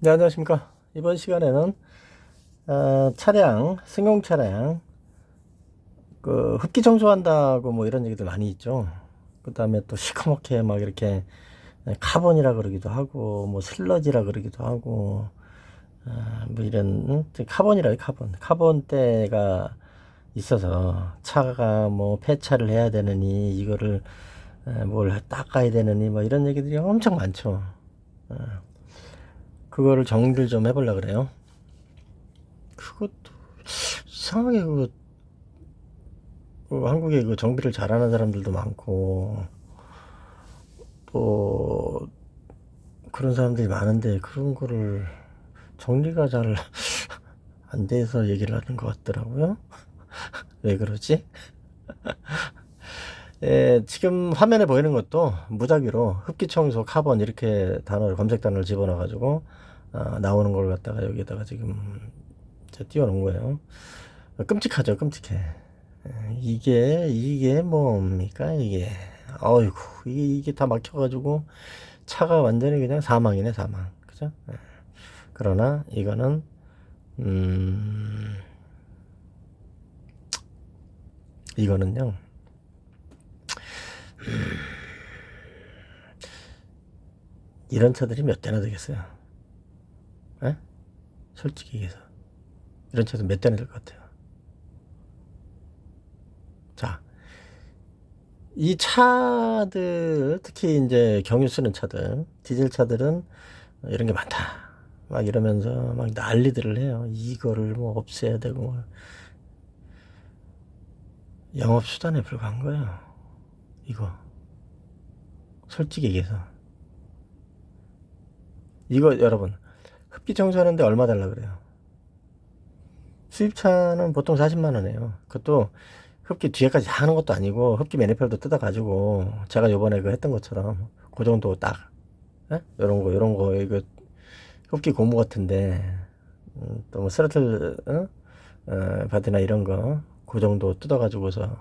네, 안녕하십니까. 이번 시간에는 차량, 승용 차량 그 흡기 청소한다고 뭐 이런 얘기들 많이 있죠. 그 다음에 또 시커멓게 막 이렇게 카본이라 그러기도 하고 뭐 슬러지라 그러기도 하고 뭐 이런 카본이라 카본때가 있어서 차가 뭐 폐차를 해야 되느니 이거를 뭘 닦아야 되느니 뭐 이런 얘기들이 엄청 많죠. 그거를 정리를 좀 해보려고 그래요. 그것도 이상하게 한국에 그 정비를 잘하는 사람들도 많고 또 그런 사람들이 많은데 그런 거를 정리가 잘 안 돼서 얘기를 하는 것 같더라고요. 왜 그러지? 지금 화면에 보이는 것도 무작위로 흡기청소, 카본 이렇게 단어를 검색 단어를 집어넣어 가지고 나오는 걸 갖다가 여기에다가 지금 띄워놓은 거예요. 끔찍하죠, 끔찍해. 이게 뭡니까 이게. 어이구, 이게 다 막혀가지고 차가 완전히 그냥 사망이네, 사망. 그죠? 그러나 이거는 이거는요, 이런 차들이 몇 대나 되겠어요? 에? 솔직히 얘기해서 이런 차들 몇 대나 될 것 같아요. 자, 이 차들 특히 이제 경유 쓰는 차들, 디젤 차들은 이런 게 많다. 막 이러면서 막 난리들을 해요. 이거를 뭐 없애야 되고 뭐 영업 수단에 불과한 거예요. 이거 솔직히 얘기해서 이거 여러분 흡기 청소하는데 얼마 달라 그래요? 수입차는 보통 40만 원이에요. 그것도 흡기 뒤에까지 하는 것도 아니고 흡기 매니폴드 뜯어가지고 제가 요번에 그 했던 것처럼 그 정도 딱 요런 거 이거 흡기 고무 같은데 또 뭐 스로틀 바디나 이런 거 그 정도 뜯어가지고서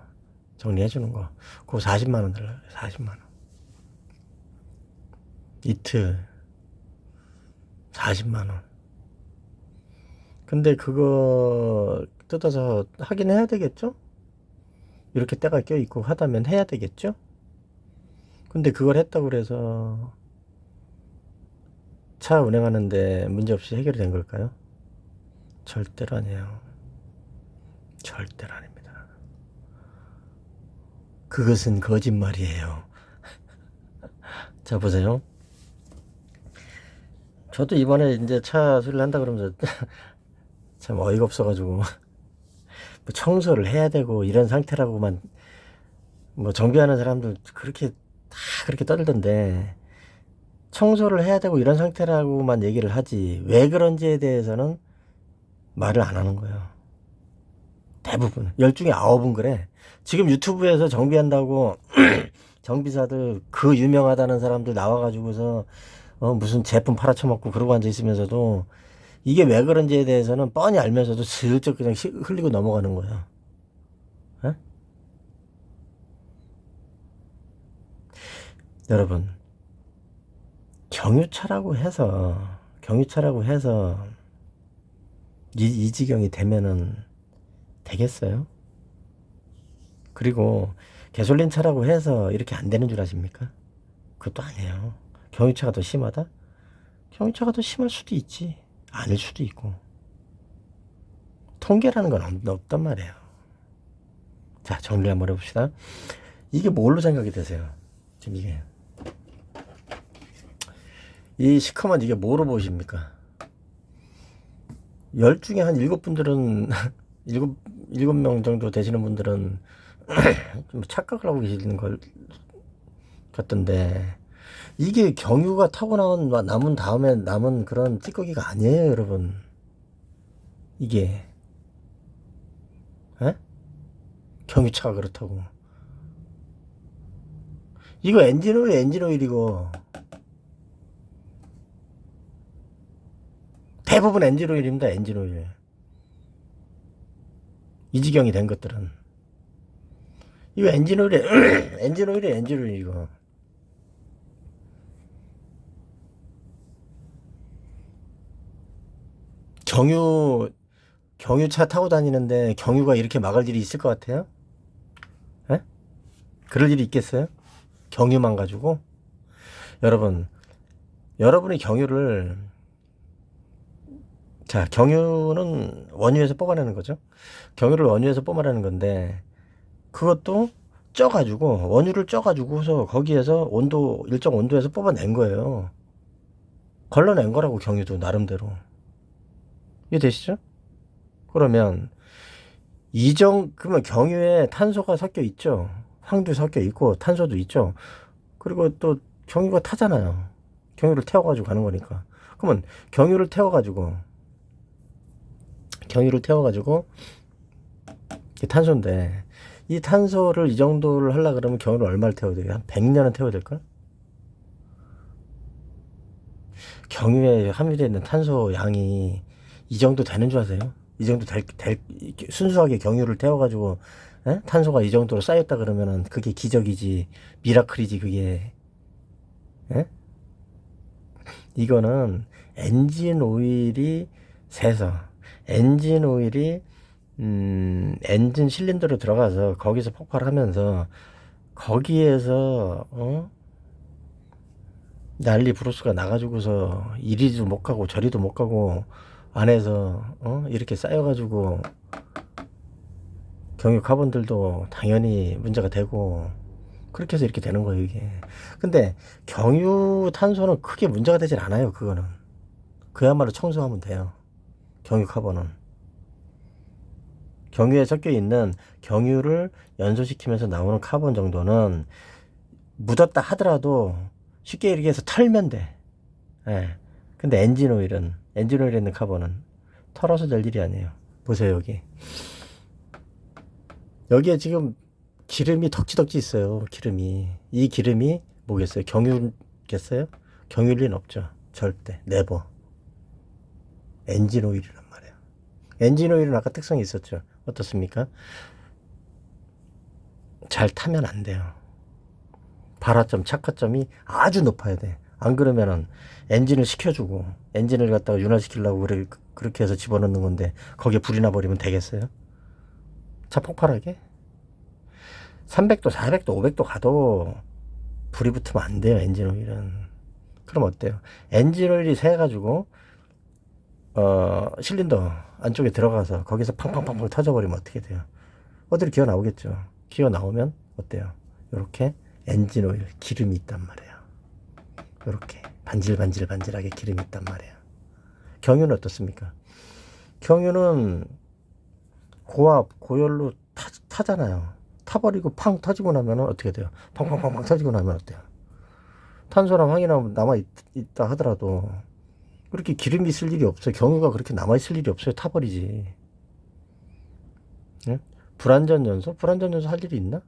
정리해 주는 거 그거 40만 원 달라요. 40만 원 이틀 40만 원. 근데 그거 뜯어서 하긴 해야 되겠죠? 이렇게 때가 껴있고 하다면 해야 되겠죠? 근데 그걸 했다고 그래서 차 운행하는데 문제없이 해결이 된 걸까요? 절대로 아니에요. 절대로 아닙니다. 그것은 거짓말이에요. 자, 보세요. 저도 이번에 이제 차 수리를 한다 그러면서 참 어이가 없어가지고 뭐 청소를 해야 되고 이런 상태라고만 뭐 정비하는 사람들 그렇게 다 그렇게 떠들던데 청소를 해야 되고 이런 상태라고만 얘기를 하지 왜 그런지에 대해서는 말을 안 하는 거예요. 대부분 10중에 9은 그래. 지금 유튜브에서 정비한다고 정비사들 그 유명하다는 사람들 나와가지고서 무슨 제품 팔아쳐먹고 그러고 앉아 있으면서도 이게 왜 그런지에 대해서는 뻔히 알면서도 슬쩍 그냥 흘리고 넘어가는 거예요. 에? 여러분 경유차라고 해서 이 지경이 되면은 되겠어요? 그리고 개솔린 차라고 해서 이렇게 안 되는 줄 아십니까? 그것도 아니에요. 경유차가 더 심하다? 경유차가 더 심할 수도 있지. 아닐 수도 있고. 통계라는 건 없단 말이에요. 자, 정리 한번 해봅시다. 이게 뭘로 생각이 되세요? 지금 이 시커먼 이게 뭐로 보십니까? 10중에 한 7분들은, 7명 정도 되시는 분들은 좀 착각을 하고 계시는 걸 같던데, 이게 경유가 타고 남은 다음에 남은 그런 찌꺼기가 아니에요, 여러분. 이게, 에? 경유차가 그렇다고. 이거 엔진오일이고, 대부분 엔진오일입니다, 엔진오일. 이 지경이 된 것들은. 이거 엔진오일이 이거. 경유차 타고 다니는데 경유가 이렇게 막을 일이 있을 것 같아요? 에? 그럴 일이 있겠어요? 경유만 가지고? 여러분이 경유는 원유에서 뽑아내는 거죠. 경유를 원유에서 뽑아내는 건데, 그것도 원유를 쪄가지고서 거기에서 일정 온도에서 뽑아낸 거예요. 걸러낸 거라고, 경유도 나름대로. 이해되시죠? 그러면 그러면 경유에 탄소가 섞여 있죠. 황도 섞여 있고 탄소도 있죠. 그리고 또 경유가 타잖아요. 경유를 태워가지고 가는 거니까. 그러면 경유를 태워가지고 이 탄소인데, 이 탄소를 이 정도를 하려 그러면 경유를 얼마를 태워야 돼요? 한 100년은 태워야 될걸? 경유에 함유되어 있는 탄소 양이 이 정도 되는 줄 아세요? 이 정도 순수하게 경유를 태워가지고, 탄소가 이 정도로 쌓였다 그러면은 그게 기적이지, 미라클이지, 그게. 에? 이거는 엔진 오일이 새서, 엔진 오일이, 엔진 실린더로 들어가서 거기서 폭발하면서 거기에서, 난리 부르스가 나가지고서 이리도 못 가고 저리도 못 가고 안에서 이렇게 쌓여가지고 경유 카본들도 당연히 문제가 되고, 그렇게 해서 이렇게 되는 거예요, 이게. 근데 경유 탄소는 크게 문제가 되진 않아요. 그거는 그야말로 청소하면 돼요. 경유 카본은 경유에 섞여 있는, 경유를 연소시키면서 나오는 카본 정도는 묻었다 하더라도 쉽게 이렇게 해서 털면 돼. 예. 근데 엔진 오일에 있는 카본은 털어서 될 일이 아니에요. 보세요, 여기에 지금 기름이 덕지덕지 있어요. 이 기름이 뭐겠어요? 경유겠어요? 경유일 리는 없죠. 절대. 네버. 엔진 오일이란 말이에요. 엔진 오일은 아까 특성이 있었죠. 어떻습니까? 잘 타면 안 돼요. 발화점, 착화점이 아주 높아야 돼. 안 그러면은 엔진을 식혀주고, 엔진을 갖다가 윤활시키려고 그렇게 해서 집어넣는 건데, 거기에 불이 나버리면 되겠어요? 차 폭발하게? 300도, 400도, 500도 가도 불이 붙으면 안 돼요, 엔진 오일은. 그럼 어때요? 엔진 오일이 새가지고, 실린더 안쪽에 들어가서 거기서 팡팡팡팡 터져버리면 어떻게 돼요? 어디로 기어 나오겠죠? 기어 나오면 어때요? 요렇게 엔진 오일 기름이 있단 말이에요. 요렇게 반질반질반질하게 기름이 있단 말이에요. 경유는 어떻습니까? 경유는 고열로 타잖아요. 타버리고 팡 터지고 나면 어떻게 돼요? 팡팡팡팡 터지고 나면 어때요? 탄소나 황이나 남아있다 하더라도 그렇게 기름이 있을 일이 없어요. 경유가 그렇게 남아있을 일이 없어요. 타버리지. 응? 불완전연소 할 일이 있나?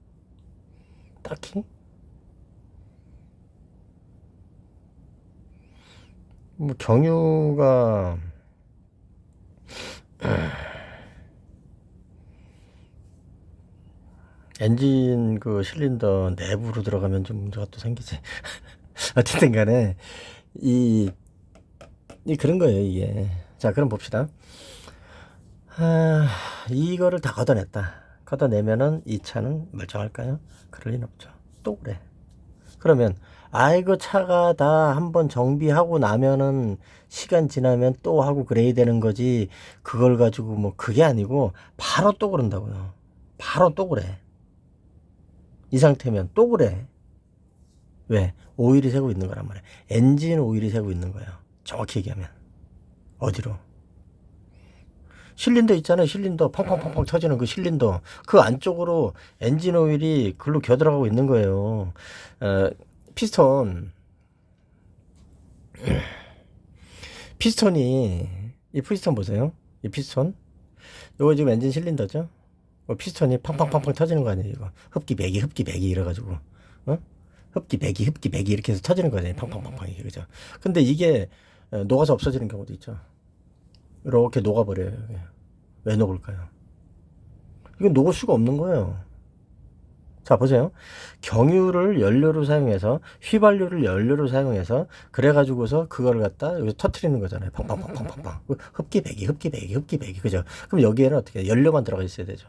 딱히? 뭐 경유가 엔진 그 실린더 내부로 들어가면 좀 문제가 또 생기지. 어쨌든 간에 이 그런 거예요, 이게. 자, 그럼 봅시다. 이거를 다 걷어내면은 이 차는 멀쩡할까요? 그럴 리는 없죠. 또 그래. 그러면 아이고, 차가 다 한번 정비하고 나면은 시간 지나면 또 하고 그래야 되는 거지, 그걸 가지고 뭐 그게 아니고 바로 또 그런다고요. 바로 또 그래. 이 상태면 또 그래. 왜? 오일이 새고 있는 거란 말이야. 엔진 오일이 새고 있는 거예요. 정확히 얘기하면. 어디로? 실린더 있잖아요. 실린더 펑펑펑펑 터지는 그 실린더, 그 안쪽으로 엔진 오일이 글로 겨들어가고 있는 거예요. 피스톤 피스톤이, 이 피스톤 보세요. 이 피스톤, 요거 지금 엔진 실린더죠. 피스톤이 팡팡팡팡 터지는 거 아니에요. 이거 흡기배기 이래가지고, 흡기배기 이렇게 해서 터지는 거잖아요. 팡팡팡팡 이게, 그죠? 근데 이게 녹아서 없어지는 경우도 있죠. 이렇게 녹아버려요. 왜 녹을까요? 이건 녹을 수가 없는 거예요. 자, 보세요. 경유를 연료로 사용해서, 휘발유를 연료로 사용해서, 그래가지고서 그거를 갖다 여기서 터트리는 거잖아요. 팡팡팡팡팡팡. 흡기배기, 흡기배기, 흡기배기. 그죠? 그럼 여기에는 어떻게, 연료만 들어가 있어야 되죠.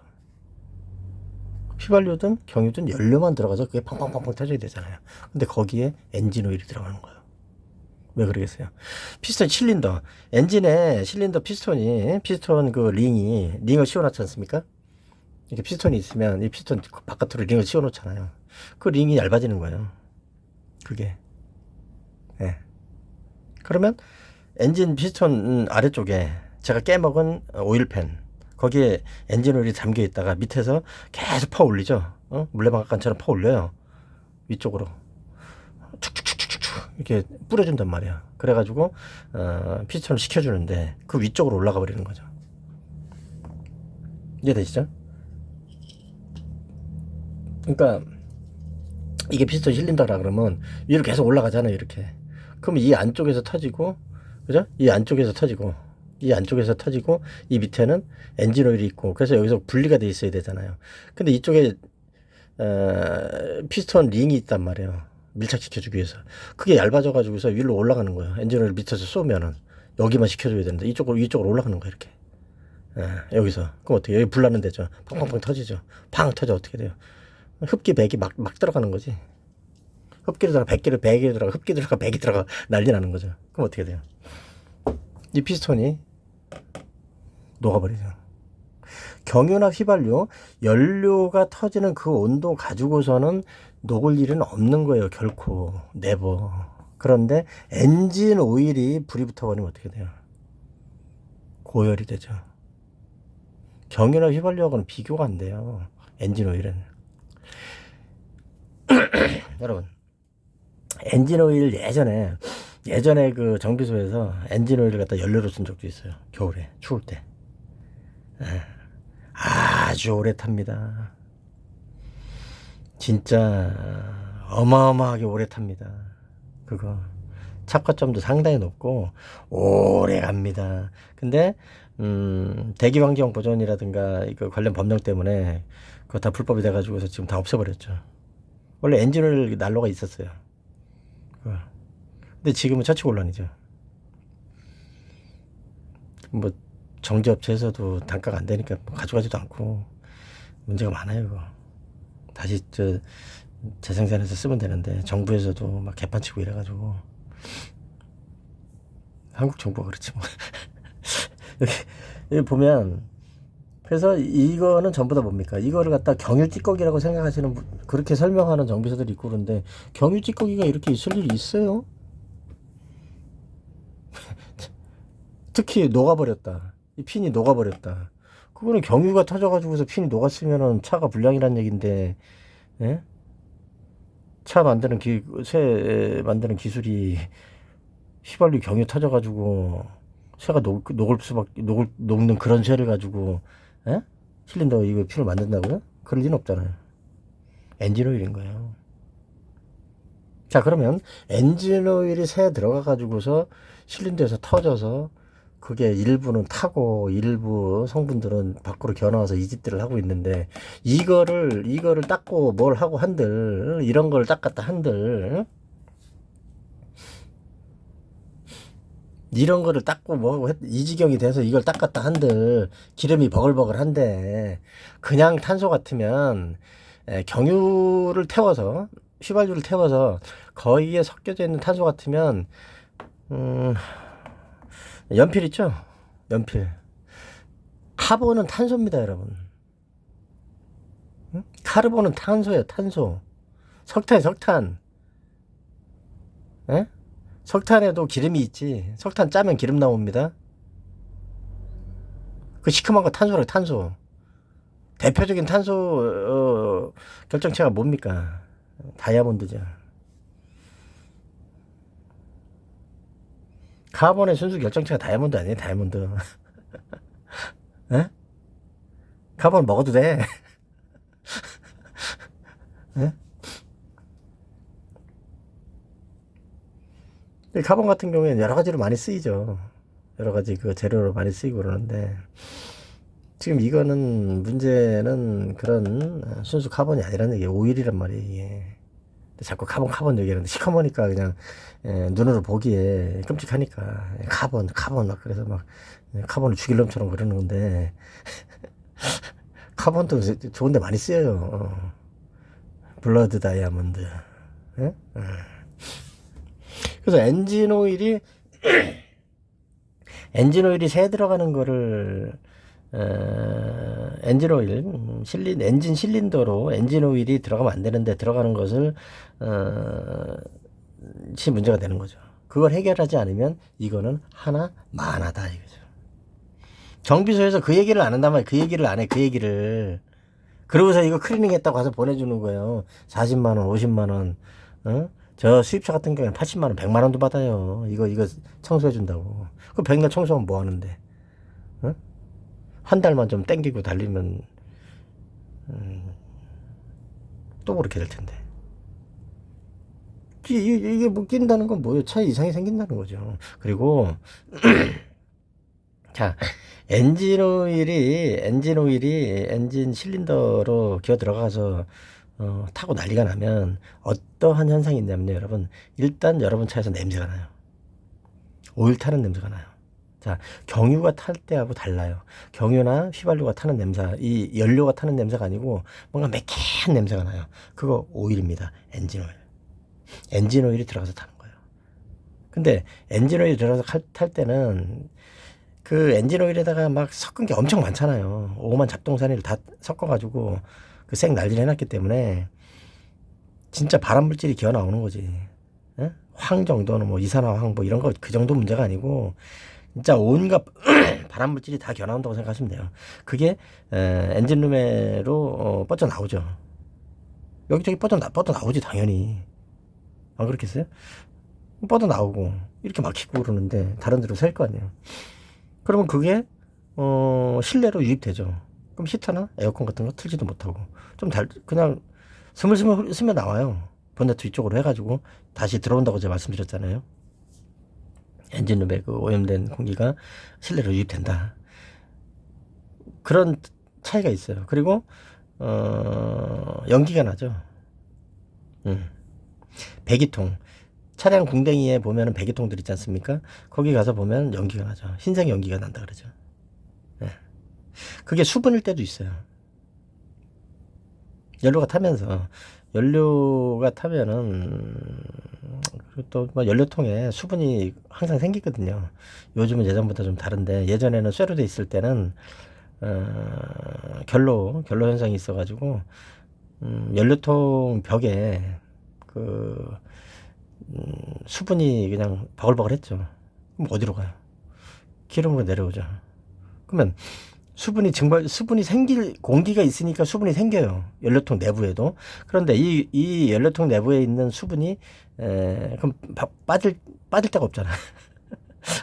휘발유든 경유든 연료만 들어가서 그게 팡팡팡팡 터져야 되잖아요. 근데 거기에 엔진 오일이 들어가는 거예요. 왜 그러겠어요? 피스톤 실린더, 엔진에 실린더 피스톤 그 링을 씌워놨지 않습니까? 이렇게 피스톤이 있으면 이 피스톤 바깥으로 링을 씌워놓잖아요. 그 링이 얇아지는 거예요. 그게. 예. 그러면 엔진 피스톤 아래쪽에 제가 깨먹은 오일팬, 거기에 엔진 오일이 잠겨 있다가 밑에서 계속 퍼 올리죠. 물레방앗간처럼 퍼 올려요. 위쪽으로. 축축축축축 이렇게 뿌려준단 말이야. 그래가지고 피스톤을 식혀주는데 그 위쪽으로 올라가 버리는 거죠. 이해되시죠? 그러니까 이게 피스톤 실린더라 그러면 위로 계속 올라가잖아요. 이렇게. 그럼 이 안쪽에서 터지고, 그죠? 이 안쪽에서 터지고, 이 안쪽에서 터지고, 이 밑에는 엔진 오일이 있고, 그래서 여기서 분리가 돼 있어야 되잖아요. 근데 이쪽에 피스톤 링이 있단 말이에요. 밀착시켜주기 위해서. 그게 얇아져가지고서 위로 올라가는 거예요. 엔진 오일 밑에서 쏘면은 여기만 시켜줘야 되는데 이쪽으로 올라가는 거예요. 이렇게. 여기서. 그럼 어떻게? 여기 불 나는 데죠. 팡팡팡 터지죠. 팡 터져. 어떻게 돼요? 흡기 백이 막 들어가는 거지. 흡기로 들어가 100개로 들어가, 흡기 들어가 100이 들어가, 난리 나는 거죠. 그럼 어떻게 돼요? 이 피스톤이 녹아버리죠. 경유나 휘발유 연료가 터지는 그 온도 가지고서는 녹을 일은 없는 거예요. 결코. 네버. 그런데 엔진 오일이 불이 붙어버리면 어떻게 돼요? 고열이 되죠. 경유나 휘발유하고는 비교가 안 돼요. 엔진 오일은. 여러분, 엔진 오일 예전에 그 정비소에서 엔진 오일을 갖다 연료로 쓴 적도 있어요. 겨울에 추울 때. 아주 오래 탑니다. 진짜 어마어마하게 오래 탑니다. 그거 착화점도 상당히 높고 오래 갑니다. 근데 대기환경 보존이라든가 이거 관련 법령 때문에 그거 다 불법이 돼가지고서 지금 다 없애버렸죠. 원래 엔진오일 난로가 있었어요. 근데 지금은 처치곤란이죠. 뭐 정제업체에서도 단가가 안 되니까 뭐 가져가지도 않고 문제가 많아요. 그거. 다시 재생산해서 쓰면 되는데 정부에서도 막 개판치고 이래가지고 한국 정부가 그렇지 뭐. 여기 보면 그래서 이거는 전부 다 뭡니까? 이거를 갖다 경유 찌꺼기라고 생각하시는 그렇게 설명하는 정비사들이 있고 그런데 경유 찌꺼기가 이렇게 있을 일이 있어요? 특히 녹아버렸다. 이 핀이 녹아버렸다. 그거는 경유가 터져가지고서 핀이 녹았으면은 차가 불량이란 얘긴데, 예? 쇠 만드는 기술이 휘발유 경유 터져가지고 쇠가 녹는 그런 쇠를 가지고, 예? 실린더 이거 핀을 만든다고요? 그럴 리는 없잖아요. 엔진 오일인 거예요. 자, 그러면 엔진 오일이 새에 들어가가지고서 실린더에서 터져서 그게 일부는 타고 일부 성분들은 밖으로 겨나와서 이 짓들을 하고 있는데 이거를 닦고 뭘 하고 한들 이런 걸 닦았다 한들 이런 거를 닦고 뭐 이 지경이 돼서 이걸 닦았다 한들 기름이 버글버글한데 그냥 탄소 같으면 경유를 태워서 휘발유를 태워서 거기에 섞여져 있는 탄소 같으면 연필 있죠? 연필. 카본은 탄소입니다, 여러분. 응? 카르본은 탄소예요, 탄소. 석탄. 에? 석탄에도 기름이 있지. 석탄 짜면 기름 나옵니다. 그 시큼한 거 탄소래, 탄소. 대표적인 탄소 결정체가 뭡니까? 다이아몬드죠. 카본의 순수 결정체가 다이아몬드 아니에요, 다이아몬드. 에? 카본 먹어도 돼. 에? 카본 같은 경우에는 여러 가지로 많이 쓰이죠. 여러 가지 그 재료로 많이 쓰이고 그러는데 지금 이거는 문제는 그런 순수 카본이 아니라는 얘기, 오일이란 말이에요, 이게. 자꾸 카본 얘기하는데 시커머니까 그냥 눈으로 보기에 끔찍하니까 카본 막 그래서 막 카본을 죽일 놈처럼 그러는 건데 카본도 좋은데 많이 쓰여요. 블러드 다이아몬드. 예? 그래서 엔진 오일이 새 들어가는 거를 엔진 오일, 엔진 실린더로 엔진 오일이 들어가면 안 되는데 들어가는 것을 시 문제가 되는 거죠. 그걸 해결하지 않으면 이거는 하나 만하다 이거죠. 정비소에서 그 얘기를 안 한단 말이에요. 그 얘기를 안 해. 그 얘기를. 그러고서 이거 클리닝 했다고 가서 보내주는 거예요. 40만 원, 50만 원. 저 수입차 같은 경우는 80만 원, 100만 원도 받아요. 이거 청소해 준다고. 그 백날 청소하면 뭐 하는데? 한 달만 좀 땡기고 달리면 또 그렇게 될 텐데. 이게 뭐 낀다는 건 뭐예요? 차에 이상이 생긴다는 거죠. 그리고 자, 엔진 오일이 엔진 실린더로 기어 들어가서 타고 난리가 나면 어떠한 현상이 있냐면요, 여러분. 일단 여러분 차에서 냄새가 나요. 오일 타는 냄새가 나요. 자, 경유가 탈 때하고 달라요. 경유나 휘발유가 타는 냄새, 이 연료가 타는 냄새가 아니고 뭔가 매캐한 냄새가 나요. 그거 오일입니다. 엔진 오일. 엔진 오일이 들어가서 타는 거예요. 근데 엔진 오일이 들어가서 탈 때는 그 엔진 오일에다가 막 섞은 게 엄청 많잖아요. 오만 잡동사니를 다 섞어가지고 그 생 난리를 해놨기 때문에 진짜 발암 물질이 기어 나오는 거지. 예? 황 정도는 뭐 이산화황 뭐 이런 거 그 정도 문제가 아니고 진짜 온갖 발암 물질이 다 기어 나온다고 생각하시면 돼요. 그게 엔진룸으로 뻗어 나오죠. 여기저기 뻗어 나오지 당연히. 안 그렇겠어요? 뻗어 나오고 이렇게 막히고 그러는데 다른 데로 셀 거 아니에요. 그러면 그게 실내로 유입되죠. 그럼 히터나 에어컨 같은 거 틀지도 못하고 좀 그냥 스물스물 스며 나와요. 본네트 위쪽으로 해가지고 다시 들어온다고 제가 말씀드렸잖아요. 엔진룸에 그 오염된 공기가 실내로 유입된다. 그런 차이가 있어요. 그리고 연기가 나죠. 배기통. 차량 궁뎅이에 보면은 배기통들 있지 않습니까? 거기 가서 보면 연기가 나죠. 흰색 연기가 난다 그러죠. 네. 그게 수분일 때도 있어요. 연료가 타면은 또 뭐 연료통에 수분이 항상 생기거든요. 요즘은 예전보다 좀 다른데 예전에는 쇠로 돼 있을 때는 결로 현상이 있어가지고 연료통 벽에 수분이 그냥 버글버글했죠. 그럼 어디로 가요? 기름으로 내려오죠. 그러면 수분이 생길 공기가 있으니까 수분이 생겨요. 연료통 내부에도. 그런데 이 연료통 내부에 있는 수분이 그럼 빠질 데가 없잖아.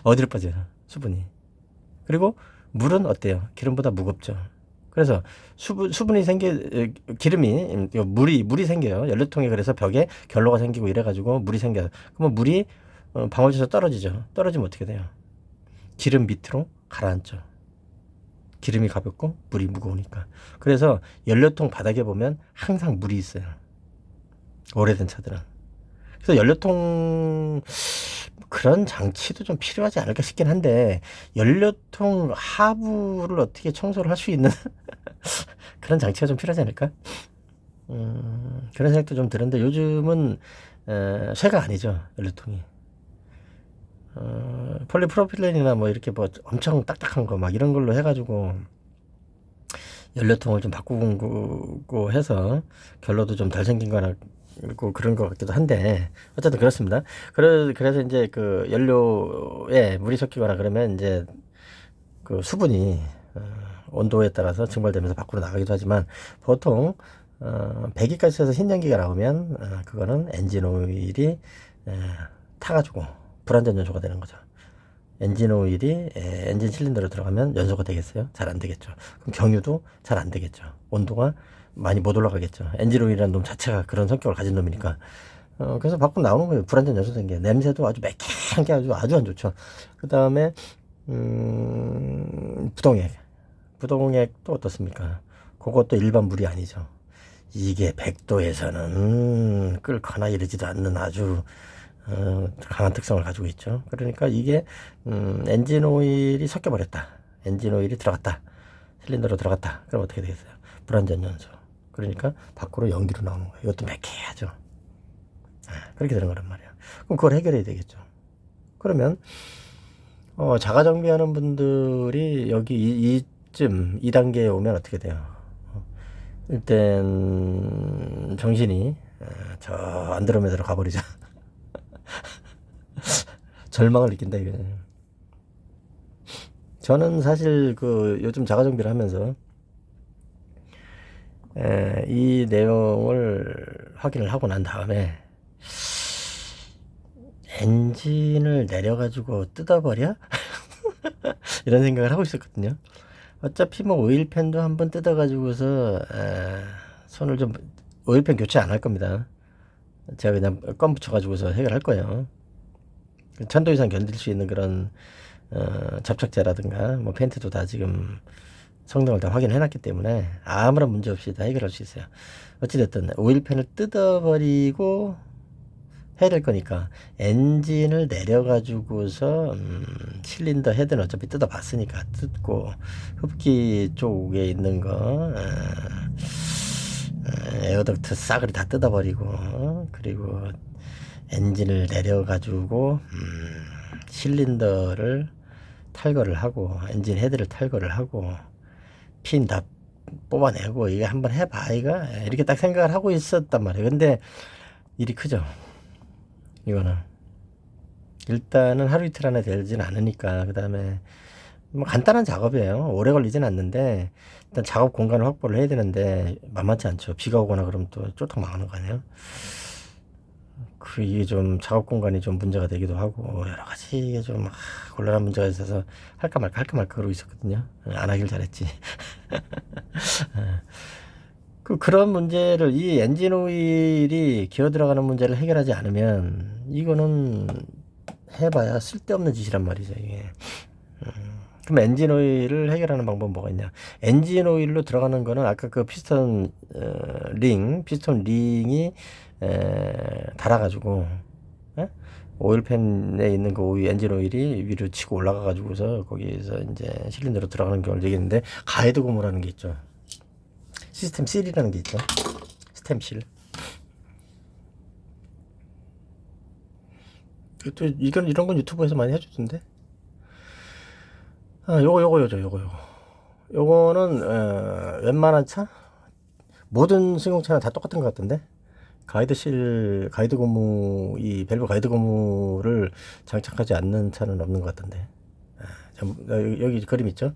어디로 빠져요? 수분이. 그리고 물은 어때요? 기름보다 무겁죠. 그래서 수분이 물이 생겨요. 연료통에. 그래서 벽에 결로가 생기고 이래가지고 물이 생겨요. 그러면 물이 방울져서 떨어지죠. 떨어지면 어떻게 돼요? 기름 밑으로 가라앉죠. 기름이 가볍고 물이 무거우니까. 그래서 연료통 바닥에 보면 항상 물이 있어요. 오래된 차들은. 그래서 연료통 그런 장치도 좀 필요하지 않을까 싶긴 한데 연료통 하부를 어떻게 청소를 할 수 있는 그런 장치가 좀 필요하지 않을까? 그런 생각도 좀 드는데 요즘은 쇠가 아니죠. 연료통이. 폴리프로필렌이나 뭐 이렇게 뭐 엄청 딱딱한 거 막 이런 걸로 해가지고 연료통을 좀 바꾸고 해서 결로도 좀 덜 생긴 거나 그런 것 같기도 한데 어쨌든 그렇습니다. 그래서 이제 그 연료에 물이 섞이거나 그러면 이제 그 수분이 온도에 따라서 증발되면서 밖으로 나가기도 하지만 보통 배기가스에서 흰연기가 나오면 그거는 엔진 오일이 타가지고 불완전 연소가 되는 거죠. 엔진 오일이 엔진 실린더로 들어가면 연소가 되겠어요? 잘 안 되겠죠. 그럼 경유도 잘 안 되겠죠. 온도가 많이 못 올라가겠죠. 엔진 오일이라는 놈 자체가 그런 성격을 가진 놈이니까. 그래서 밖으로 나오는 거예요. 불완전 연소된 게. 냄새도 아주 매캐한 게 아주 안 좋죠. 그 다음에 부동액. 부동액 또 어떻습니까? 그것도 일반 물이 아니죠. 이게 100도에서는 끓거나 이러지도 않는 아주 강한 특성을 가지고 있죠. 그러니까 이게 엔진 오일이 섞여 버렸다. 엔진 오일이 들어갔다. 실린더로 들어갔다. 그럼 어떻게 되겠어요? 불완전 연소. 그러니까 밖으로 연기로 나오는 거예요. 이것도 매캐하죠. 그렇게 되는 거란 말이에요. 그럼 그걸 해결해야 되겠죠. 그러면 자가 정비하는 분들이 여기 이쯤 2단계에 오면 어떻게 돼요? 일단 정신이 저 안드로메다로 가버리죠. 절망을 느낀다 이거. 저는 사실 그 요즘 자가 정비를 하면서 이 내용을 확인을 하고 난 다음에 엔진을 내려가지고 뜯어버려? 이런 생각을 하고 있었거든요. 어차피 뭐 오일팬도 한번 뜯어가지고서 손을 좀 오일팬 교체 안 할 겁니다. 제가 그냥 껌 붙여가지고서 해결할 거예요. 1000도 이상 견딜 수 있는 그런 접착제라든가 뭐 팬트도 다 지금 성능을 다 확인해놨기 때문에 아무런 문제 없이 다 해결할 수 있어요. 어찌됐든 오일팬을 뜯어버리고 해야 될 거니까 엔진을 내려가지고서 실린더 헤드는 어차피 뜯어봤으니까 뜯고 흡기 쪽에 있는 거 에어덕트 싸그리 다 뜯어버리고 그리고 엔진을 내려가지고 실린더를 탈거를 하고 엔진 헤드를 탈거를 하고 핀 다 뽑아내고 이게 한번 해봐 이거 이렇게 딱 생각을 하고 있었단 말이에요. 근데 일이 크죠. 이거는 일단은 하루 이틀 안에 되진 않으니까 그 다음에 뭐 간단한 작업이에요. 오래 걸리진 않는데 일단 작업 공간을 확보를 해야 되는데 만만치 않죠. 비가 오거나 그러면 또 쫄딱 망하는 거 아니에요. 이게 좀 작업 공간이 좀 문제가 되기도 하고 여러 가지 이게 좀 곤란한 문제가 있어서 할까 말까 그러고 있었거든요. 안 하길 잘했지. 그런 문제를 이 엔진 오일이 기어 들어가는 문제를 해결하지 않으면 이거는 해봐야 쓸데없는 짓이란 말이죠 이게. 그럼 엔진 오일을 해결하는 방법은 뭐가 있냐? 엔진 오일로 들어가는 거는 아까 그 피스톤 피스톤 링이 달아가지고 오일팬에 있는 그 오일, 엔진 오일이 위로 치고 올라가 가지고서 거기에서 이제 실린더로 들어가는 경우를 얘기했는데 가이드 고무라는 게 있죠. 시스템 실이라는 게 있죠. 스템 실. 또 이런 건 유튜브에서 많이 해주던데. 요거는 웬만한 차 모든 승용차는 다 똑같은 것 같던데. 가이드 고무 이 밸브 가이드 고무를 장착하지 않는 차는 없는 것 같던데. 여기 그림 있죠?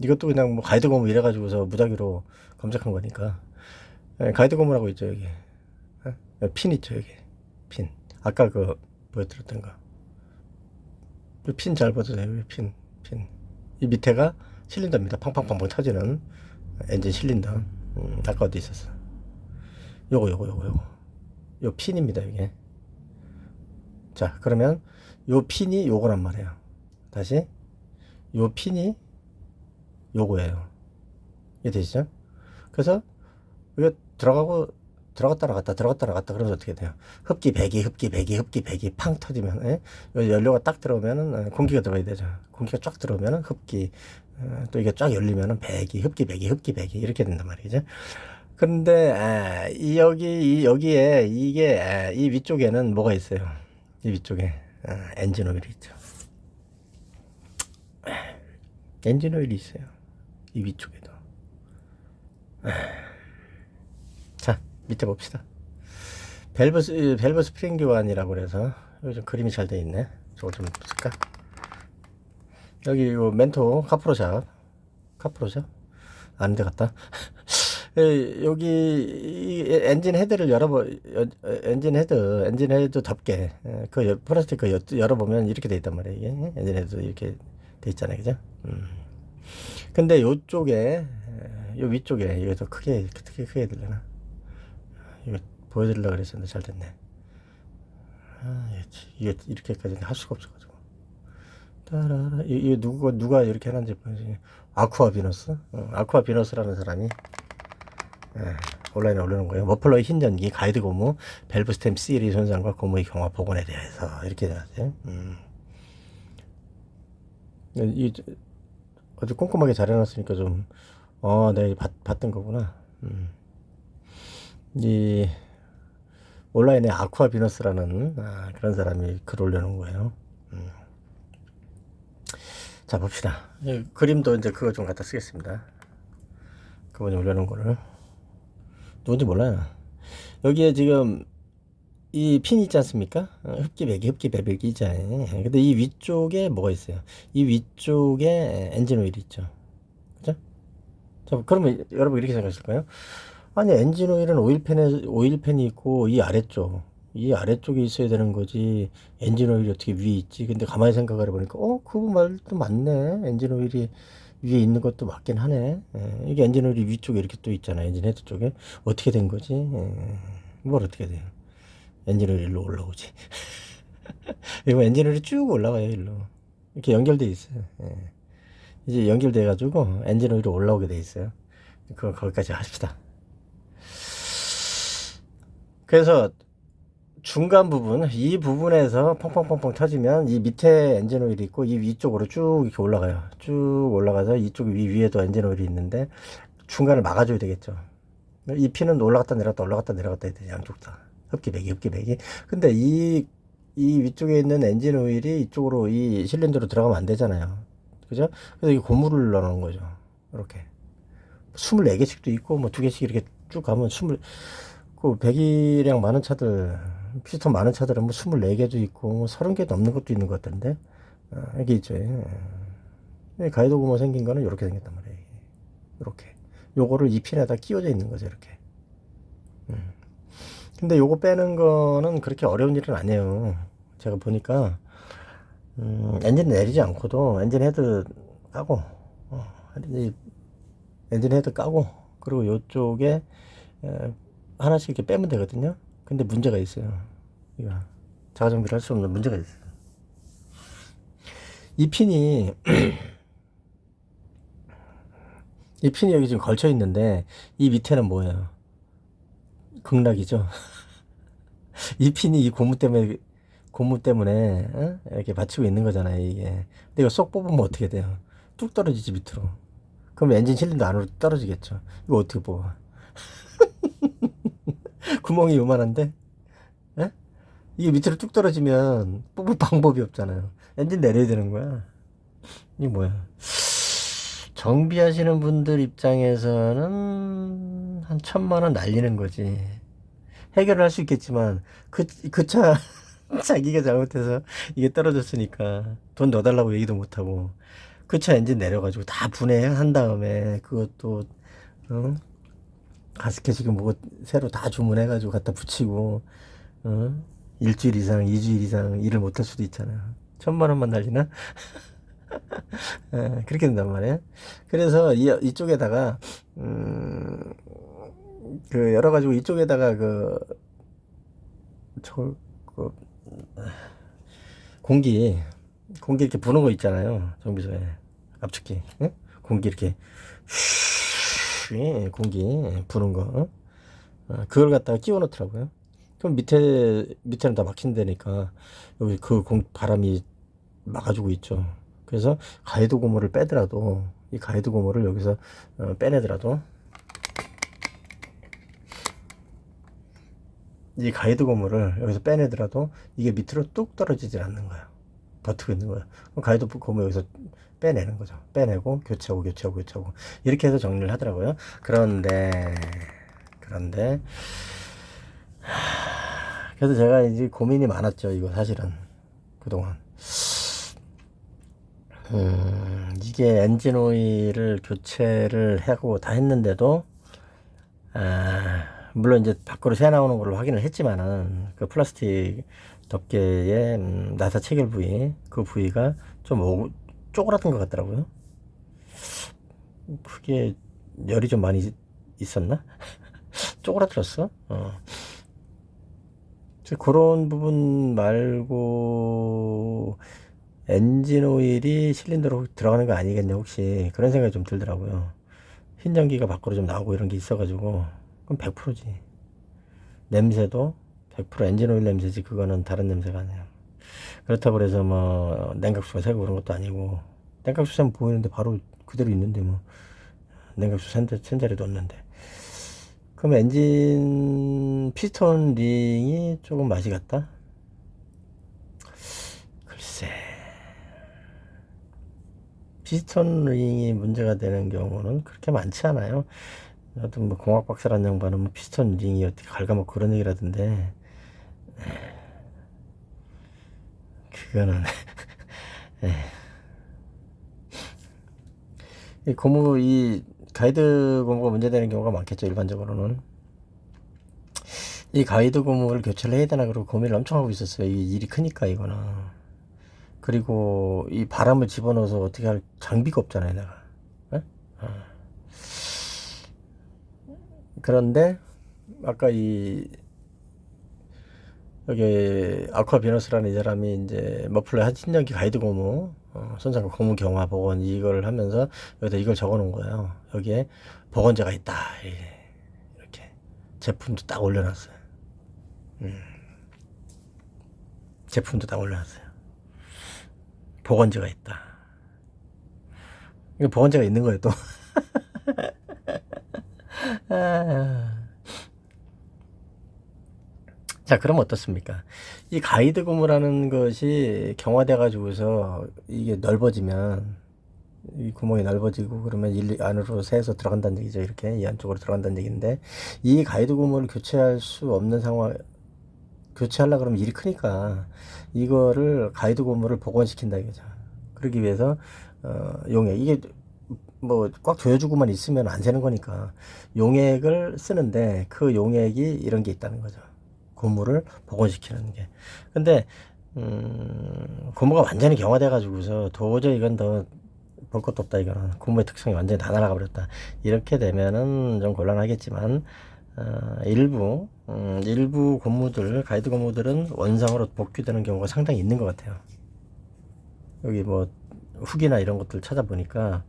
이것도 그냥 뭐 가이드 고무 이래 가지고서 무작위로 검색한 거니까. 가이드 고무라고 있죠 여기. 핀 있죠 여기. 핀. 아까 그 보여드렸던 거. 핀 잘 보세요. 핀. 이 밑에가 실린더입니다. 팡팡팡팡 터지는 엔진 실린더. 아까 어디 있었어? 요거. 요 핀입니다, 이게. 자, 그러면 요 핀이 요거란 말이에요. 다시. 요 핀이 요거예요. 이해 되시죠? 그래서 이거 들어갔다 나갔다 그러면 어떻게 돼요? 흡기 배기 팡 터지면 연료가 딱 들어오면은 공기가 들어가야 되죠. 공기가 쫙 들어오면은 흡기 또 이게 쫙 열리면은 배기 흡기 배기 이렇게 된단 말이죠. 근데 여기에 이게 이 위쪽에는 뭐가 있어요? 이 위쪽에 엔진 오일이 있죠. 엔진 오일이 있어요. 이 위쪽에도. 자, 밑에 봅시다. 밸브 스프링 교환이라고 그래서 여기 좀 그림이 잘 돼 있네. 저거 좀 쓸까? 여기 요 멘토 카프로샵 아는 데 갔다. 여기 이 엔진 헤드를 엔진 헤드 덮개 그 플라스틱 열어보면 이렇게 돼 있단 말이에요. 이게 엔진 헤드 이렇게 돼 있잖아요, 그죠? 근데 요쪽에 요 위쪽에 이거 더 크게 해야 되려나? 이거 보여드리려고 그랬었는데 잘 됐네. 이게 이렇게까지는 할 수가 없어가지고 따라라. 이 누가 이렇게 하는지 보지. 아쿠아 비너스? 아쿠아 비너스라는 사람이 온라인에 올려놓은 거예요. 머플러의 흰 연기, 가이드 고무, 밸브 스템 시리 손상과 고무의 경화 복원에 대해서 이렇게 돼가지고. 이 아주 꼼꼼하게 잘 해놨으니까 좀 내가 봤던 거구나. 이 온라인에 아쿠아 비너스라는 그런 사람이 글 올려놓은 거예요. 자, 봅시다. 그림도 이제 그거 좀 갖다 쓰겠습니다. 그분이 올려놓은 거를. 누군지 몰라요. 여기에 지금 이 핀 있지 않습니까? 흡기 배별기 있잖아요. 근데 이 위쪽에 뭐가 있어요? 이 위쪽에 엔진 오일이 있죠. 그죠? 자, 그러면 여러분 이렇게 생각하실 거예요? 아니, 엔진 오일은 오일팬이 있고 이 아래쪽에 있어야 되는 거지. 엔진 오일이 어떻게 위에 있지? 근데 가만히 생각을 해보니까 그 말도 맞네. 엔진 오일이 위에 있는 것도 맞긴 하네. 이게 엔진 오일이 위쪽에 이렇게 또 있잖아. 엔진 헤드 쪽에. 어떻게 된 거지? 뭘 어떻게 돼요? 엔진 오일 일로 올라오지. 이거 엔진 오일이 쭉 올라가요, 일로. 이렇게 연결돼 있어요. 이제 연결돼 가지고 엔진 오일이 올라오게 돼 있어요. 그거 거기까지 합시다. 그래서 중간 부분, 이 부분에서 펑펑펑펑 터지면 이 밑에 엔진 오일이 있고 이 위쪽으로 쭉 이렇게 올라가요. 쭉 올라가서 이쪽 위에도 엔진 오일이 있는데 중간을 막아줘야 되겠죠. 이 핀은 올라갔다 내려갔다 해야 돼, 양쪽 다. 흡기배기. 근데 이 위쪽에 있는 엔진 오일이 이쪽으로 이 실린더로 들어가면 안 되잖아요. 그죠? 그래서 이 고무를 넣어놓은 거죠. 이렇게. 24개씩도 있고, 뭐 2개씩 이렇게 쭉 가면 그 배기량 많은 차들, 피스톤 많은 차들은 뭐 24개도 있고, 30개 넘는 것도 있는 것 같던데. 여기 있죠. 가이드 고무 생긴 거는 이렇게 생겼단 말이에요. 이렇게. 요거를 이 핀에다 끼워져 있는 거죠, 이렇게. 근데 요거 빼는 거는 그렇게 어려운 일은 아니에요. 제가 보니까 엔진 내리지 않고도 엔진 헤드 까고 엔진 헤드 까고 그리고 요쪽에 하나씩 이렇게 빼면 되거든요. 근데 문제가 있어요. 이거 자가 정비를 할 수 없는 문제가 있어요. 이 핀이 이 핀이 여기 지금 걸쳐 있는데 이 밑에는 뭐예요? 극락이죠. 이 핀이 이 고무 때문에 이렇게 받치고 있는 거잖아요, 이게. 근데 이거 쏙 뽑으면 어떻게 돼요? 뚝 떨어지지 밑으로. 그럼 엔진 실린더 안으로 떨어지겠죠. 이거 어떻게 뽑아? 구멍이 요만한데? 에? 이게 밑으로 뚝 떨어지면 뽑을 방법이 없잖아요. 엔진 내려야 되는 거야. 이게 뭐야? 정비하시는 분들 입장에서는 한 1,000만 원 날리는 거지. 해결을 할 수 있겠지만 그 차 자기가 잘못해서 이게 떨어졌으니까 돈 넣어달라고 얘기도 못하고 그 차 엔진 내려가지고 다 분해한 다음에 그것도 가스켓 지금 뭐 새로 다 주문해가지고 갖다 붙이고 일주일 이상 2주일 이상 일을 못할 수도 있잖아요. 1,000만 원만 날리나? 그렇게 된단 말이에요. 그래서 이쪽에다가 그 여러 가지고 이쪽에다가 그 공기 이렇게 부는 거 있잖아요. 정비소에 압축기 공기 이렇게 공기 부는 거 그걸 갖다가 끼워 놓더라고요. 그럼 밑에는 다 막힌다니까 여기 바람이 막아주고 있죠. 그래서 가이드 고무를 빼더라도 이 가이드 고무를 여기서 빼내더라도 이 가이드 고무를 여기서 빼내더라도 이게 밑으로 뚝 떨어지질 않는 거예요. 버티고 있는 거예요. 그럼 가이드 고무 여기서 빼내는 거죠. 빼내고 교체하고 이렇게 해서 정리를 하더라고요. 그런데 그래서 제가 이제 고민이 많았죠. 이거 사실은 그동안 이게 엔진 오일을 교체를 하고 다 했는데도 물론 이제 밖으로 새 나오는 걸로 확인을 했지만은 그 플라스틱 덮개의 나사 체결 부위 그 부위가 좀 쪼그라든 것 같더라고요. 그게 열이 좀 많이 있었나? 쪼그라들었어. 그런 부분 말고 엔진 오일이 실린더로 들어가는 거 아니겠냐 혹시 그런 생각이 좀 들더라고요. 흰 전기가 밖으로 좀 나오고 이런 게 있어가지고 그럼 100%지. 냄새도 100% 엔진 오일 냄새지 그거는 다른 냄새가 아니에요. 그렇다고 그래서 뭐 냉각수가 새고 그런 것도 아니고 냉각수 샘 보이는데 바로 그대로 있는데 뭐 냉각수 센 자리도 없는데 그럼 엔진 피스톤 링이 조금 맛이 갔다? 글쎄 피스톤 링이 문제가 되는 경우는 그렇게 많지 않아요. 저도 뭐 공학 박사란 양반은 뭐 피스톤 링이 어떻게 갉아먹고 그런 얘기를 하던데 그거는 이 가이드 고무가 문제되는 경우가 많겠죠. 일반적으로는 이 가이드 고무를 교체를 해야 되나 그러고 고민을 엄청 하고 있었어요. 이 일이 크니까 이거는. 그리고 이 바람을 집어넣어서 어떻게 할 장비가 없잖아요, 내가. 에? 그런데 아까 여기 아쿠아 비너스라는 이 사람이 이제 머플러 하진력이 가이드 고무 손상과 고무 경화 복원 이걸 하면서 여기다 이걸 적어 놓은 거예요. 여기에 복원제가 있다. 이렇게 제품도 딱 올려놨어요. 제품도 딱 올려놨어요. 복원제가 있다. 이거 복원제가 있는 거예요 또. 자, 그럼 어떻습니까? 이 가이드 고무라는 것이 경화돼 가지고서 이게 넓어지면 이 구멍이 넓어지고 그러면 안으로 새서 들어간다는 얘기죠. 이렇게 이 안쪽으로 들어간다는 얘기인데 이 가이드 고무를 교체할 수 없는 상황 교체하려 그러면 일이 크니까 이거를 가이드 고무를 복원시킨다 이거죠. 그러기 위해서 용액 이게 뭐 꽉 조여주고만 있으면 안 새는 거니까 용액을 쓰는데 그 용액이 이런 게 있다는 거죠. 고무를 복원시키는 게. 근데 고무가 완전히 경화돼 가지고서 도저히 이건 더 볼 것도 없다 이거는 고무의 특성이 완전히 다 날아가 버렸다 이렇게 되면은 좀 곤란하겠지만 일부 고무들 가이드 고무들은 원상으로 복귀되는 경우가 상당히 있는 것 같아요. 여기 뭐 후기나 이런 것들 찾아보니까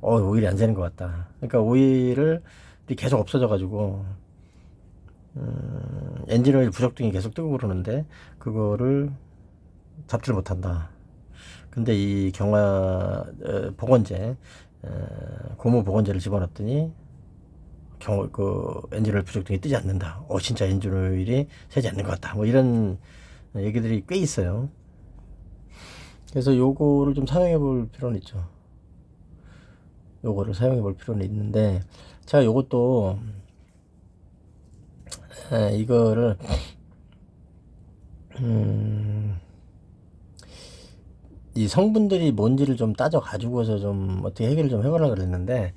오일이 안 새는 것 같다. 그러니까 오일을 계속 없어져 가지고 엔진 오일 부적등이 계속 뜨고 그러는데 그거를 잡지를 못한다. 근데 이 경화 복원제 고무 복원제를 집어넣었더니 그 엔진 오일 부적등이 뜨지 않는다. 진짜 엔진 오일이 새지 않는 것 같다. 뭐 이런 얘기들이 꽤 있어요. 그래서 요거를 좀 사용해 볼 필요는 있죠. 요거를 사용해 볼 필요는 있는데 제가 요것도 이거를 이 성분들이 뭔지를 좀 따져 가지고서 좀 어떻게 해결을 좀 해보려고 그랬는데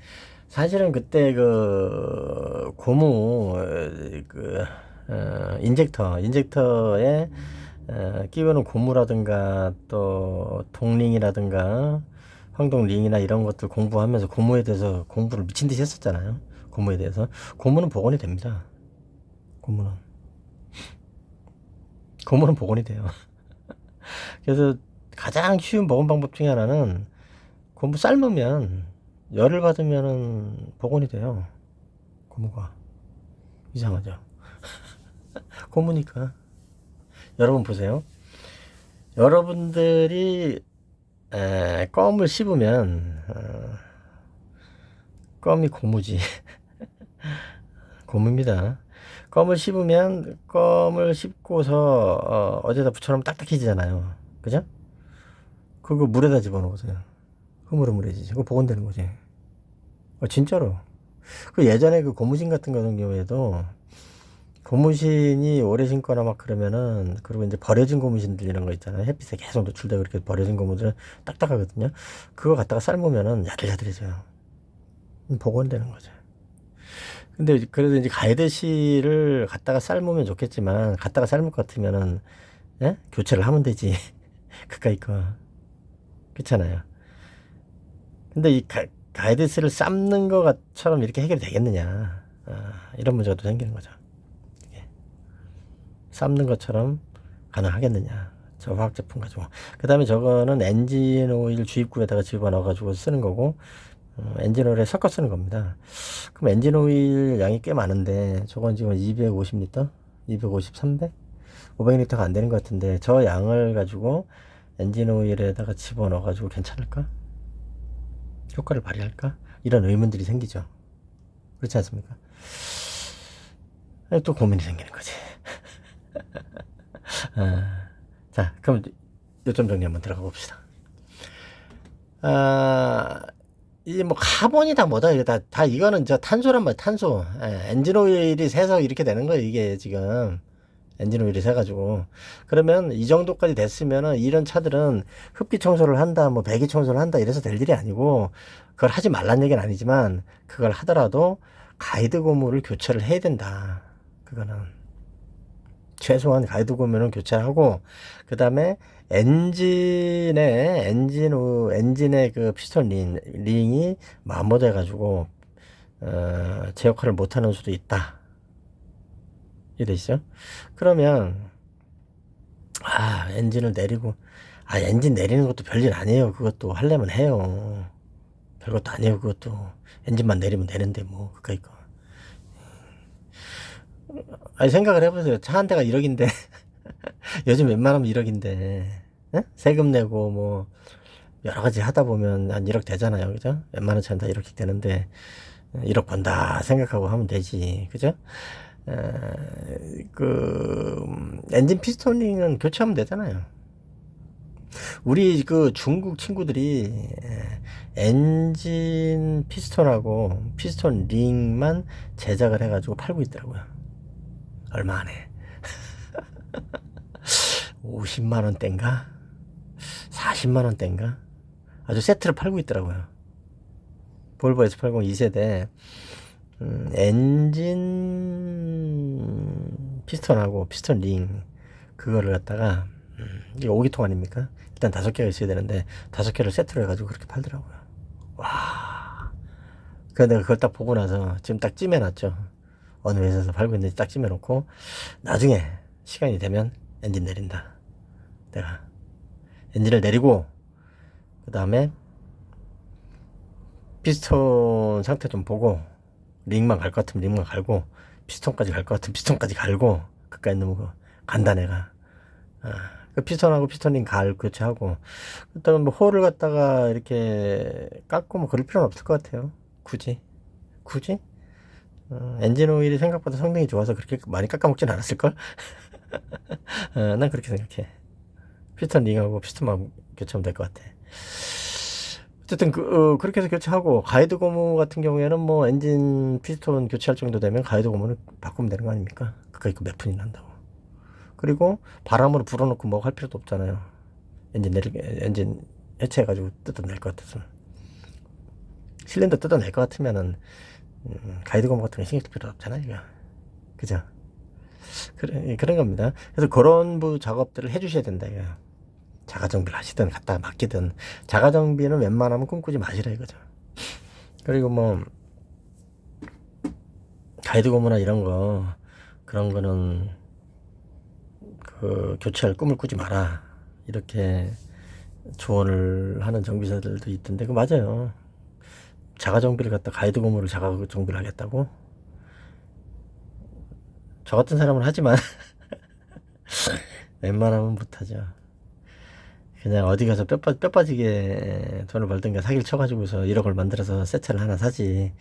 사실은 그때 그 고무 인젝터에 끼우는 고무라든가 또 동링이라든가 황동링이나 이런 것들 공부하면서 고무에 대해서 공부를 미친 듯이 했었잖아요. 고무에 대해서 고무는 복원이 됩니다. 고무는 복원이 돼요. 그래서 가장 쉬운 복원 방법 중에 하나는 고무 삶으면 열을 받으면은 복원이 돼요. 고무가 이상하죠. 고무니까 여러분 보세요. 여러분들이 껌을 씹으면 껌이 고무지. 고무입니다. 껌을 씹고서 어디다 붙여놓으면 딱딱해지잖아요. 그죠? 그거 물에다 집어넣으세요. 흐물흐물해지지. 그거 복원되는 거지. 진짜로. 그 예전에 그 고무신 같은 경우에도 고무신이 오래 신거나 막 그러면은 그리고 이제 버려진 고무신들 이런 거 있잖아요. 햇빛에 계속 노출되고 이렇게 버려진 고무들은 딱딱하거든요. 그거 갖다가 삶으면은 야들야들해져요. 복원되는 거죠. 근데 그래도 이제 가이드실을 갖다가 삶으면 좋겠지만 갖다가 삶을 것 같으면은 교체를 하면 되지. 그까이 거 그렇잖아요. 근데 이 가이드실을 삶는 것처럼 이렇게 해결이 되겠느냐 이런 문제가 또 생기는 거죠. 삶는 것처럼 가능하겠느냐 저 화학 제품 가지고. 그 다음에 저거는 엔진 오일 주입구에다가 집어넣어가지고 쓰는 거고, 엔진 오일에 섞어 쓰는 겁니다. 그럼 엔진 오일 양이 꽤 많은데, 저건 지금 250리터? 250, 300? 500리터가 안 되는 것 같은데, 저 양을 가지고 엔진 오일에다가 집어넣어가지고 괜찮을까? 효과를 발휘할까? 이런 의문들이 생기죠. 그렇지 않습니까? 또 고민이 생기는 거지. 자, 그럼 요점 정리 한번 들어가 봅시다. 이제 뭐 카본이 다 뭐다, 이거 다 이거는 저 탄소란 말이야, 탄소. 엔진 오일이 새서 이렇게 되는 거예요, 이게 지금. 엔진 오일이 새가지고. 그러면 이 정도까지 됐으면은 이런 차들은 흡기 청소를 한다, 뭐 배기 청소를 한다, 이래서 될 일이 아니고, 그걸 하지 말란 얘기는 아니지만, 그걸 하더라도 가이드 고무를 교체를 해야 된다. 그거는. 최소한 가이드 고무는 교체하고, 그 다음에 엔진의 그 피스톤 링이 마모돼 가지고 제 역할을 못하는 수도 있다. 이해되시죠? 그러면 엔진을 내리고 엔진 내리는 것도 별일 아니에요. 그것도 하려면 해요. 별것도 아니에요. 그것도 엔진만 내리면 되는데 뭐 그까이 거. 생각을 해보세요. 차 한 대가 1억인데 요즘 웬만하면 1억인데 세금 내고 뭐 여러 가지 하다 보면 한 1억 되잖아요. 그죠? 웬만한 차는 다 이렇게 되는데 1억 번다 생각하고 하면 되지. 그죠? 엔진 피스토닝은 교체하면 되잖아요. 우리 그 중국 친구들이 엔진 피스톤하고 피스톤 링만 제작을 해가지고 팔고 있더라고요. 얼마 안에 50만원대인가 40만원대인가 아주 세트를 팔고 있더라고요. 볼보 S80 2세대 엔진 피스톤하고 피스톤 링 그거를 갖다가 이게 5기통 아닙니까? 일단 5개가 있어야 되는데 5개를 세트로 해가지고 그렇게 팔더라고요. 와. 그래서 내가 그걸 딱 보고 나서 지금 딱 찜해놨죠. 어느 회사에서 팔고 있는지 딱 찜해놓고 나중에 시간이 되면 엔진 내린다. 내가 엔진을 내리고 그 다음에 피스톤 상태 좀 보고 링만 갈 것 같으면 링만 갈고 피스톤까지 갈 것 같으면 피스톤까지 갈고 그까이 너무 간단해가 그 피스톤하고 피스톤 링 교체하고 그다음에 뭐 홀을 갖다가 이렇게 깎고 뭐 그럴 필요는 없을 것 같아요. 굳이 엔진 오일이 생각보다 성능이 좋아서 그렇게 많이 깎아먹진 않았을걸? 난 그렇게 생각해. 피스톤 링하고 피스톤만 교체하면 될 것 같아. 어쨌든 그렇게 해서 교체하고 가이드 고무 같은 경우에는 뭐 엔진 피스톤 교체할 정도 되면 가이드 고무는 바꾸면 되는 거 아닙니까? 그거 있고 몇 푼이 난다고. 그리고 바람으로 불어넣고 뭐 할 필요도 없잖아요. 엔진 해체해가지고 뜯어낼 것 같아서. 실린더 뜯어낼 것 같으면은 가이드 고무 같은 거 신경 쓸 필요 없잖아요, 이거. 그죠? 그런 겁니다. 그래서 그런 작업들을 해주셔야 된다, 이거. 자가정비를 하시든 갖다 맡기든 자가정비는 웬만하면 꿈꾸지 마시라 이거죠. 그리고 뭐 가이드 고무나 이런 거 그런 거는 교체할 꿈을 꾸지 마라 이렇게 조언을 하는 정비사들도 있던데 그 맞아요. 자가정비를 갖다 가이드 고무를 자가정비를 하겠다고? 저 같은 사람은 하지만 웬만하면 못하죠. 그냥 어디 가서 뼈 빠지게 돈을 벌든가 사기를 쳐가지고서 1억을 만들어서 세차를 하나 사지.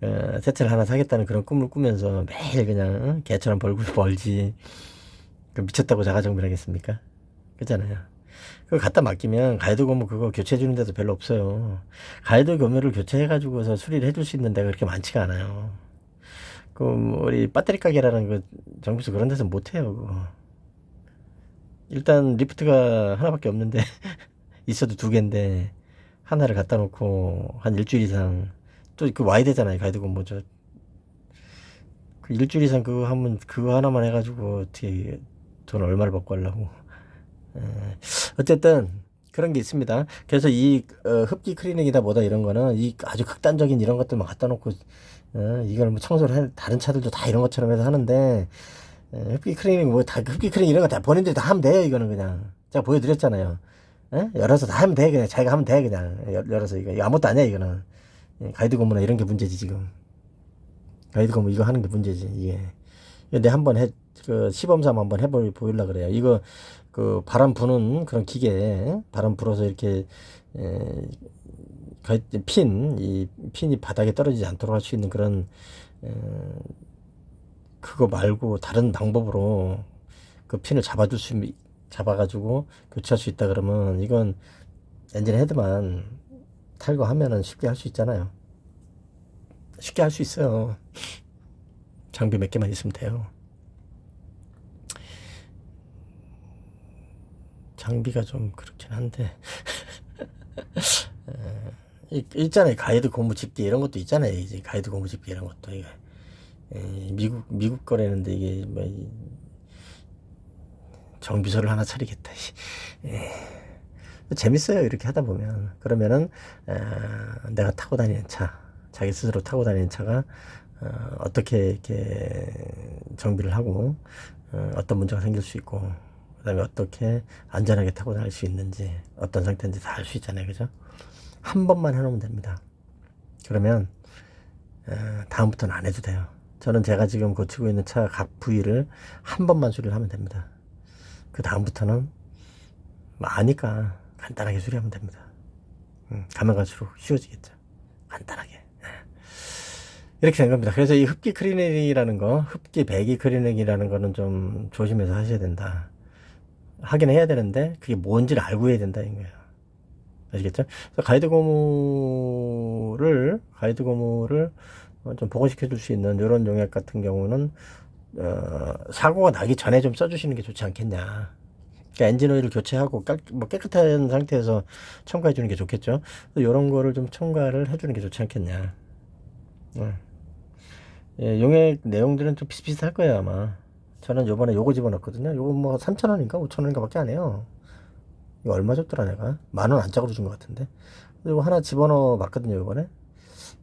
세차를 하나 사겠다는 그런 꿈을 꾸면서 매일 그냥 개처럼 벌지. 미쳤다고 자가정비를 하겠습니까? 그렇잖아요. 그거 갖다 맡기면 가이드 고무 그거 교체해주는 데도 별로 없어요. 가이드 고무를 교체해가지고서 수리를 해줄 수 있는 데가 그렇게 많지가 않아요. 우리 배터리 가게라는 그 정비소 그런 데서 못해요, 그거. 일단 리프트가 하나밖에 없는데 있어도 2개인데 하나를 갖다 놓고 한 일주일 이상 또 그 와야 되잖아요. 가이드 고무 그 일주일 이상 그거 하면 그거 하나만 해가지고 어떻게 돈 얼마를 받고 하려고. 어쨌든 그런 게 있습니다. 그래서 이 흡기 클리닝이다 뭐다 이런 거는 이 아주 극단적인 이런 것들만 갖다 놓고 이걸 뭐 청소를 다른 차들도 다 이런 것처럼 해서 하는데 흡기 클리닝 뭐 다 흡기 클리닝 이런 거 다 본인들이 다 하면 돼요. 이거는 그냥 제가 보여드렸잖아요. 예? 열어서 다 하면 돼. 그냥 자기가 하면 돼. 그냥 열어서 이거 아무것도 아니야 이거는. 가이드 고무나 이런 게 문제지 지금. 가이드 고무 이거 하는 게 문제지 이게. 근데 한번 그 시범삼아 한번 보일라 그래요. 이거 그 바람 부는 그런 기계, 바람 불어서 이렇게 에, 이 핀이 바닥에 떨어지지 않도록 할 수 있는 그런 에, 그거 말고 다른 방법으로 그 핀을 잡아가지고 교체할 수 있다 그러면 이건 엔진 헤드만 탈거하면은 쉽게 할 수 있잖아요. 쉽게 할 수 있어요. 장비 몇 개만 있으면 돼요. 장비가 좀 그렇긴 한데 있잖아요. 가이드 고무 집게 이런 것도 있잖아요. 이제 가이드 고무 집게 이런 것도 이거 미국 거래는데 이게 뭐 정비소를 하나 차리겠다. 재밌어요. 이렇게 하다 보면. 그러면은 내가 타고 다니는 차, 자기 스스로 타고 다니는 차가 어떻게 이렇게 정비를 하고 어떤 문제가 생길 수 있고 그다음에 어떻게 안전하게 타고 다닐 수 있는지 어떤 상태인지 다 알 수 있잖아요. 그죠? 한 번만 해놓으면 됩니다. 그러면 다음부터는 안 해도 돼요. 저는 제가 지금 고치고 있는 차 각 부위를 한 번만 수리를 하면 됩니다. 그 다음부터는 뭐 아니까 간단하게 수리하면 됩니다. 가면 갈수록 쉬워지겠죠. 간단하게. 이렇게 된 겁니다. 그래서 이 흡기 클리닝이라는 거, 흡기 배기 클리닝이라는 거는 좀 조심해서 하셔야 된다. 하긴 해야 되는데 그게 뭔지를 알고 해야 된다 이거예요. 아시겠죠? 그래서 가이드 고무를 좀 복원시켜 줄 수 있는 이런 용액 같은 경우는 사고가 나기 전에 좀 써주시는 게 좋지 않겠냐. 그러니까 엔진 오일을 교체하고 뭐 깨끗한 상태에서 첨가해 주는 게 좋겠죠. 이런 거를 좀 첨가를 해 주는 게 좋지 않겠냐. 예, 용액 내용들은 좀 비슷비슷할 거예요 아마. 저는 요번에 요거 집어넣었거든요. 요거 뭐 3,000원인가 5,000원인가 밖에 안 해요. 이거 얼마 줬더라 내가? 10,000원 안짝으로 준 것 같은데. 이거 하나 집어넣어 봤거든요 요번에.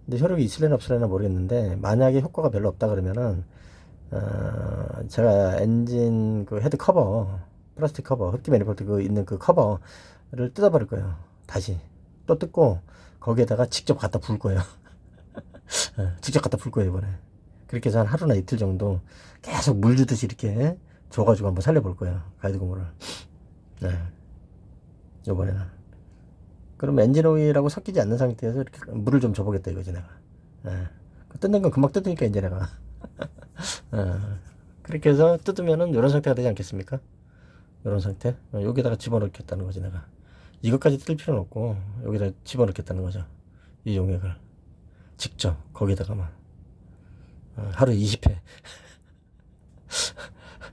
근데 효력이 있을래나 없을래나 모르겠는데 만약에 효과가 별로 없다 그러면은 제가 엔진 그 헤드 커버, 플라스틱 커버, 흡기 매니폴드 그 있는 그 커버를 뜯어버릴 거예요. 다시 또 뜯고 거기에다가 직접 갖다 불 거예요. 직접 갖다 불 거예요 이번에. 그렇게 해서 한 하루나 이틀 정도 계속 물 주듯이 이렇게 줘가지고 한번 살려볼 거예요 가이드 고무를. 네. 요번에는. 그럼 엔진 오일하고 섞이지 않는 상태에서 이렇게 물을 좀 줘보겠다 이거지 내가. 네. 뜯는 건 금방 뜯으니까 이제 내가. 그렇게 해서 뜯으면은 이런 상태가 되지 않겠습니까? 이런 상태. 여기다가 집어넣겠다는 거지 내가. 이것까지 뜯을 필요는 없고 여기다 집어넣겠다는 거죠. 이 용액을 직접 거기다가만 하루 20회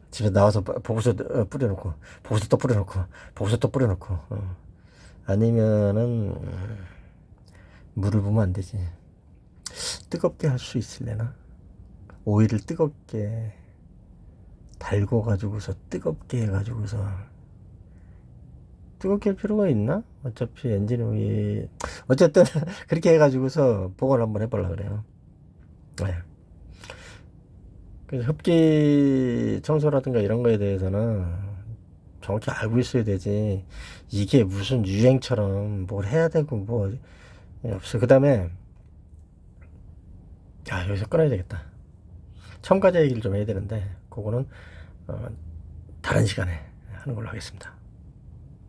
집에 나와서 보고서 뿌려놓고 보고서 또 뿌려놓고 보고서 또 뿌려놓고 아니면은 물을 부으면 안 되지. 뜨겁게 할 수 있을래나? 오일을 뜨겁게 달궈 가지고서 뜨겁게 해가지고서 뜨겁게 할 필요가 있나? 어차피 엔진 오일 어쨌든 그렇게 해가지고서 복원을 한번 해보려고 그래요. 네. 그래서 흡기 청소라든가 이런 거에 대해서는 정확히 알고 있어야 되지. 이게 무슨 유행처럼 뭘 해야 되고 뭐 없어. 그 다음에 여기서 끊어야 되겠다. 첨가제 얘기를 좀 해야 되는데 그거는 다른 시간에 하는 걸로 하겠습니다.